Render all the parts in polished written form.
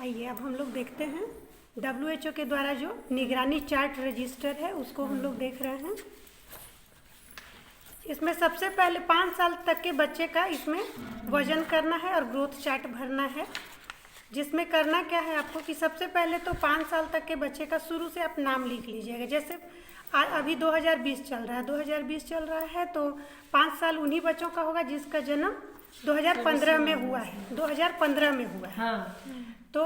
आइए अब हम लोग देखते हैं WHO के द्वारा जो निगरानी चार्ट रजिस्टर है उसको हम लोग देख रहे हैं। इसमें सबसे पहले 5 साल तक के बच्चे का इसमें वजन करना है और ग्रोथ चार्ट भरना है। जिसमें करना क्या है आपको कि सबसे पहले तो 5 साल तक के बच्चे का शुरू से आप नाम लिख लीजिएगा। जैसे अभी 2020 चल रहा है, 2020 चल रहा है तो 5 साल उन्हीं बच्चों का होगा जिसका जन्म 2015 में हुआ है, 2015 में हुआ है। हाँ। तो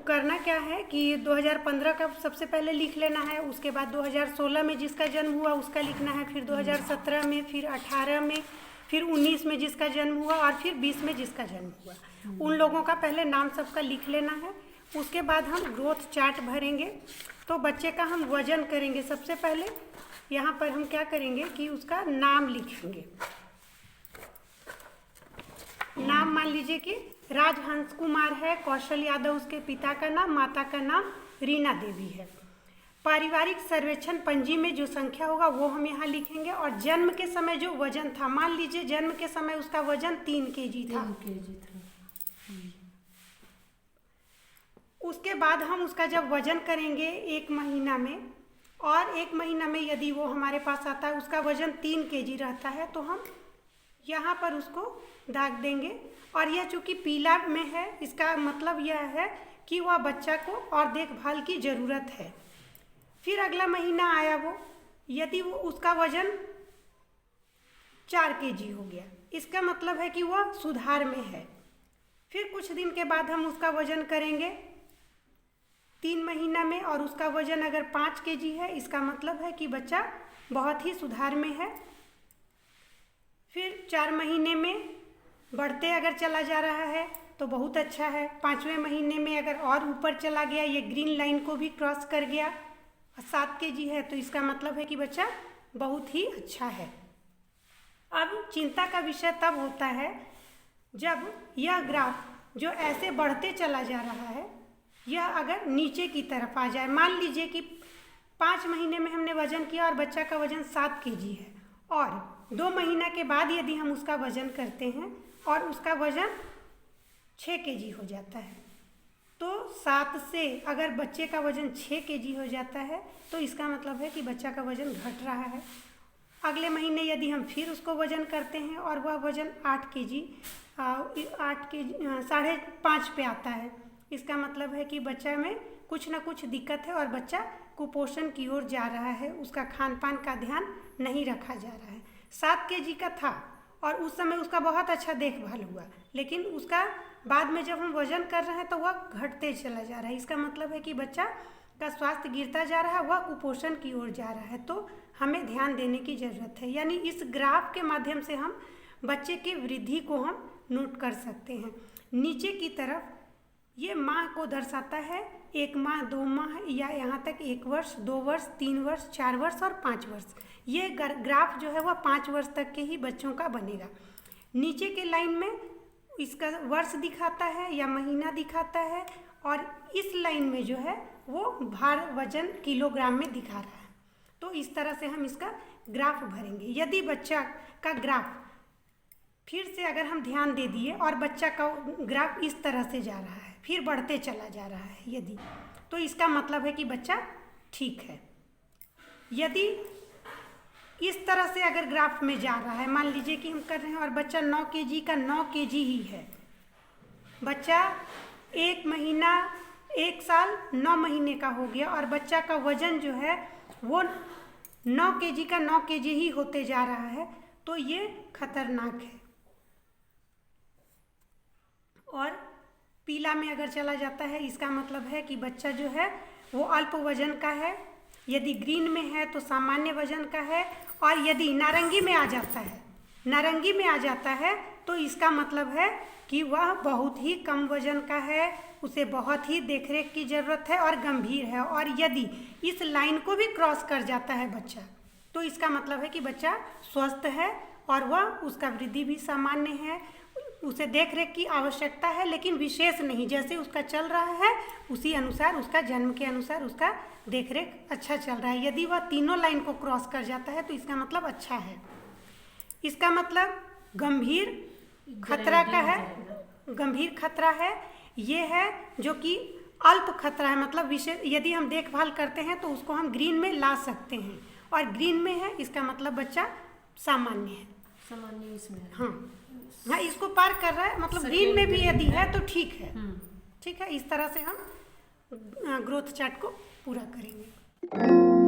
करना क्या है कि 2015 का सबसे पहले लिख लेना है, उसके बाद 2016 में जिसका जन्म हुआ उसका लिखना है, फिर 2017 में, फिर 18 में, फिर 19 में जिसका जन्म हुआ और फिर 20 में जिसका जन्म हुआ। उन लोगों का पहले नाम सबका लिख लेना है। उसके बाद हम ग्रोथ चार्ट भरेंगे। तो बच्चे का हम वजन करेंगे। सबसे पहले यहाँ पर हम क्या करेंगे कि उसका नाम लिखेंगे। नाम मान लीजिए कि राजहंस कुमार है, कौशल यादव उसके पिता का नाम, माता का नाम रीना देवी है। पारिवारिक सर्वेक्षण पंजी में जो संख्या होगा वो हम यहाँ लिखेंगे। और जन्म के समय जो वजन था, मान लीजिए जन्म के समय उसका वजन 3 kg था। उसके बाद हम उसका जब वजन करेंगे 1 महीना में, और 1 महीना में यदि वो हमारे पास आता है उसका वजन 3 kg रहता है तो हम यहाँ पर उसको दाग देंगे। और यह चूँकि पीला में है इसका मतलब यह है कि वह बच्चा को और देखभाल की ज़रूरत है। फिर अगला महीना आया वो, यदि वो उसका वजन 4 kg हो गया, इसका मतलब है कि वह सुधार में है। फिर कुछ दिन के बाद हम उसका वजन करेंगे 3 महीना में और उसका वजन अगर 5 kg है, इसका मतलब है कि बच्चा बहुत ही सुधार में है। फिर 4 महीने में बढ़ते अगर चला जा रहा है तो बहुत अच्छा है। 5वें महीने में अगर और ऊपर चला गया, ये ग्रीन लाइन को भी क्रॉस कर गया और 7 kg है, तो इसका मतलब है कि बच्चा बहुत ही अच्छा है। अब चिंता का विषय तब होता है जब यह ग्राफ जो ऐसे बढ़ते चला जा रहा है यह अगर नीचे की तरफ आ जाए। मान लीजिए कि 5 महीने में हमने वजन किया और बच्चा का वजन 7 kg है, और 2 महीना के बाद यदि हम उसका वजन करते हैं और उसका वजन 6 kg हो जाता है, तो 7 से अगर बच्चे का वजन 6 kg हो जाता है तो इसका मतलब है कि बच्चा का वजन घट रहा है। अगले महीने यदि हम फिर उसको वजन करते हैं और वह वजन 8 kg 5.5 पे आता है, इसका मतलब है कि बच्चा में कुछ ना कुछ दिक्कत है और बच्चा कुपोषण की ओर जा रहा है, उसका खान पान का ध्यान नहीं रखा जा रहा है। 7 kg का था और उस समय उसका बहुत अच्छा देखभाल हुआ, लेकिन उसका बाद में जब हम वजन कर रहे हैं तो वह घटते चला जा रहा है। इसका मतलब है कि बच्चा का स्वास्थ्य गिरता जा रहा है, वह कुपोषण की ओर जा रहा है। तो हमें ध्यान देने की ज़रूरत है। यानी इस ग्राफ के माध्यम से हम बच्चे की वृद्धि को हम नोट कर सकते हैं। नीचे की तरफ ये माह को दर्शाता है, 1 माह, 2 माह या यहाँ तक 1 वर्ष, 2 वर्ष, 3 वर्ष, 4 वर्ष और 5 वर्ष। ये ग्राफ जो है वह 5 वर्ष तक के ही बच्चों का बनेगा। नीचे के लाइन में इसका वर्ष दिखाता है या महीना दिखाता है, और इस लाइन में जो है वो भार वजन किलोग्राम में दिखा रहा है। तो इस तरह से हम इसका ग्राफ भरेंगे। यदि बच्चा का ग्राफ फिर से अगर हम ध्यान दे दिए और बच्चा का ग्राफ इस तरह से जा रहा है, फिर बढ़ते चला जा रहा है यदि, तो इसका मतलब है कि बच्चा ठीक है। यदि इस तरह से अगर ग्राफ में जा रहा है, मान लीजिए कि हम कर रहे हैं और बच्चा 9 kg का 9 kg ही है, बच्चा 1 महीना 1 साल 9 महीने का हो गया और बच्चा का वजन जो है वो 9 kg का 9 kg ही होते जा रहा है, तो ये खतरनाक है। और पीला में अगर चला जाता है इसका मतलब है कि बच्चा जो है वो अल्प वजन का है। यदि ग्रीन में है तो सामान्य वजन का है, और यदि नारंगी में आ जाता है तो इसका मतलब है कि वह बहुत ही कम वजन का है, उसे बहुत ही देखरेख की ज़रूरत है और गंभीर है। और यदि इस लाइन को भी क्रॉस कर जाता है बच्चा, तो इसका मतलब है कि बच्चा स्वस्थ है और वह उसका वृद्धि भी सामान्य है, उसे देख रेख की आवश्यकता है लेकिन विशेष नहीं। जैसे उसका चल रहा है उसी अनुसार, उसका जन्म के अनुसार उसका देख रेख अच्छा चल रहा है। यदि वह तीनों लाइन को क्रॉस कर जाता है तो इसका मतलब अच्छा है। इसका मतलब गंभीर खतरा का है, गंभीर खतरा है ये है जो कि अल्प खतरा है, मतलब विशेष यदि हम देखभाल करते हैं तो उसको हम ग्रीन में ला सकते हैं, और ग्रीन में है इसका मतलब बच्चा सामान्य है, सामान्य इसमें है। हाँ, इसको पार कर रहा है, मतलब ग्रीन में भी यदि है तो ठीक है। ठीक है, इस तरह से हम ग्रोथ चार्ट को पूरा करेंगे।